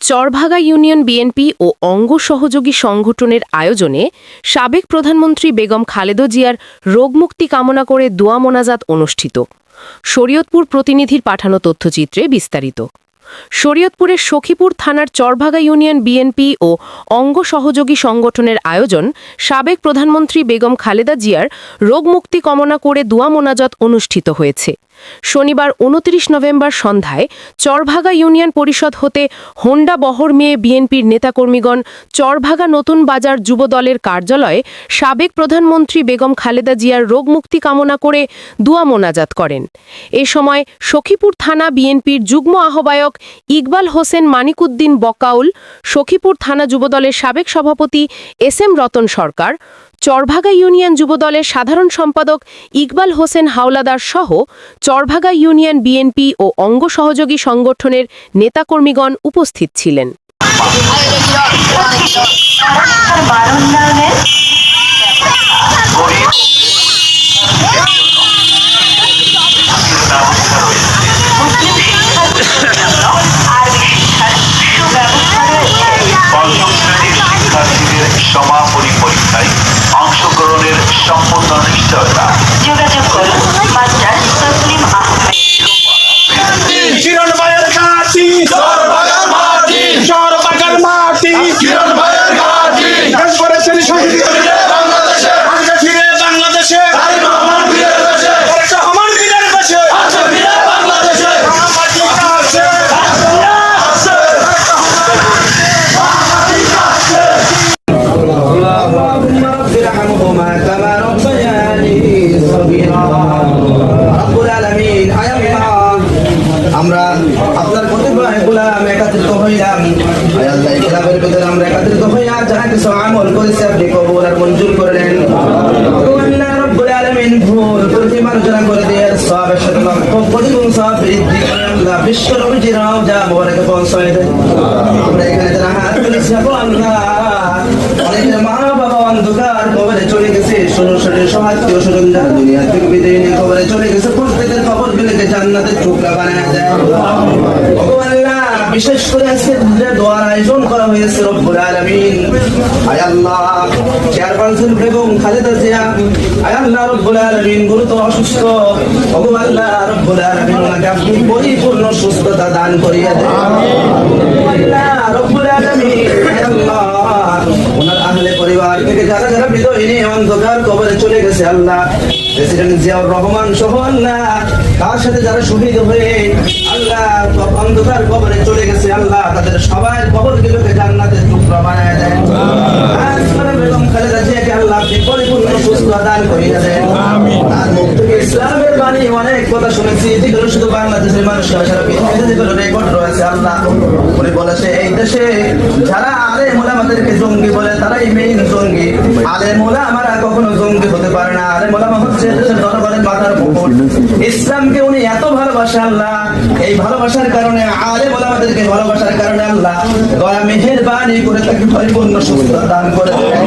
Charbhaga union BNP ও অঙ্গ সহযোগী সংগঠনের আয়োজনে সাবেক প্রধানমন্ত্রী বেগম খালেদা জিয়ার রোগমুক্তি কামনা করে দোয়া মোনাজাত অনুষ্ঠিত। শরীয়তপুর প্রতিনিধির পাঠানো তথ্যচিত্রে বিস্তারিত। শরীয়তপুরের সখীপুর থানার চরভাগা ইউনিয়ন বিএনপি ও অঙ্গ সহযোগী সংগঠনের আয়োজন সাবেক প্রধানমন্ত্রী বেগম খালেদা জিয়ার রোগমুক্তি কামনা করে দোয়া মোনাজাত অনুষ্ঠিত হয়েছে। শনিবার ২৯ নভেম্বর সন্ধ্যায় চরভাগা ইউনিয়ন পরিষদ হতে হোন্ডা বহর মেয়ে বিএনপির নেতাকর্মীগণ চরভাগা নতুন বাজার যুব দলের কার্যালয়ে সাবেক প্রধানমন্ত্রী বেগম খালেদা জিয়ার রোগমুক্তি কামনা করে দোয়া মোনাজাত করেন। এ সময় সখীপুর থানা বিএনপির যুগ্ম আহ্বায়ক ইকবাল হোসেন মানিকুদ্দিন বকাউল, সখীপুর থানা যুবদলের সাবেক সভাপতি এস.এম. রতন সরকার, চরভাগা ইউনিয়ন যুবদলের সাধারণ সম্পাদক ইকবাল হোসেন হাওলাদার সহ চরভাগা ইউনিয়ন বিএনপি ও অঙ্গ সহযোগী সংগঠনের নেতাকর্মীগণ উপস্থিত ছিলেন। সমাপনী পরীক্ষায় অংশগ্রহণের সম্পূর্ণ নিশ্চয়তা। যোগাযোগ করুন মাস্টার তসলিম আহমেদ। কিরণ ভাইয়ের ঘাটি চরভাগার মাটি, চরভাগার মাটি কিরণ ভাইয়ের ঘাটি। দেশ করেছেন শহীদ বাংলাদেশে, আজকে ফিরে বাংলাদেশে, তারিক রহমান বীরের দেশে, তারেক রহমান বীরের দেশে, আজকে ফিরে বাংলাদেশে, মাটি কাছে আমরা আপনার কতিপয় গোলাম একত্রিত হইলাম। আল্লাহ এই ক্লাবের ভিতরে আমরা একত্রিত হইয়া যারা কিছু আমল করেছি আপনি কবুল আর মঞ্জুর করলেন। আল্লাহ রাব্বুল আলামিন ভুল ত্রুটি মার্জনা করে দিয়ে সওয়াবের সাথে লক্ষ কোটি গুণ সওয়াব বৃদ্ধি করে আল্লাহ বিশ্ব নবীজির রওজা মোবারকে পৌঁছায় দেন। আমরা এখানে যারা হাত তুলেছি আল্লাহ অনেকের মা বাবা অন্ধকার কবরে চলে গেছে, ষোড়শীর সহাত্মীয় স্বজন যারা দুনিয়া থেকে বিদায় নিয়ে কবরে চলে গেছে, প্রত্যেকের কবরগুলোকে জান্নাতের টুকরা বানায় দেয়। আল্লাহ বিশেষ করে আজকে যে দোয়ার আয়োজন করা হয়েছে রব্বুল আলামিন, আয় আল্লাহ চেয়ারপারসন বেগম খালেদা জিয়া, আয় আল্লাহ রব্বুল আলামিন গুরুতর অসুস্থ, আল্লাহ রব্বুল আলামিন ওনাকে আপনি পরিপূর্ণ সুস্থতা দান করিয়া দেন। আল্লাহ রব্বুল আলামিন, আয় আল্লাহ ওনার আহলে পরিবার থেকে যারা যারা বিদায় নিয়ে অন্ধকার কবরে চলে গেছে আল্লাহ, প্রেসিডেন্ট জিয়াউর রহমান সহ আল্লাহ তার সাথে যারা শহীদ হয়ে আল্লাহ অন্ধকার কবরে চলে গেছে আল্লাহ, তাদের সবার কবরগুলোকে জান্নাতের টুকরা বানায় দেন। বেগম খালেদা জিয়াকে আল্লাহ আপনি পরিপূর্ণ সুস্থতা দান করিয়া দেন। তার মুখ থেকে ইসলামের বাণী অনেক কথা শুনেছি, যেগুলো শুধু বাংলাদেশের মানুষ সারা পৃথিবীতে যেগুলো রেকর্ড রয়েছে আল্লাহ, উনি বলেছে এই দেশে যারা আলেম ওলামাদেরকে জঙ্গি বলে তারাই মেইন জঙ্গি। আলেম ওলামারা কখনো জঙ্গি হতে পারে না। আলেম ওলামা হচ্ছে দেশের জনগণের মাথার মুকুট। ইসলামকে উনি এত ভালোবাসে আল্লাহ, এই ভালোবাসার কারণে আলেম ওলামাদেরকে ভালোবাসার কারণে আল্লাহ দয়া মেহেরবানি করে তাকে পরিপূর্ণ সুস্থতা দান করে দেন।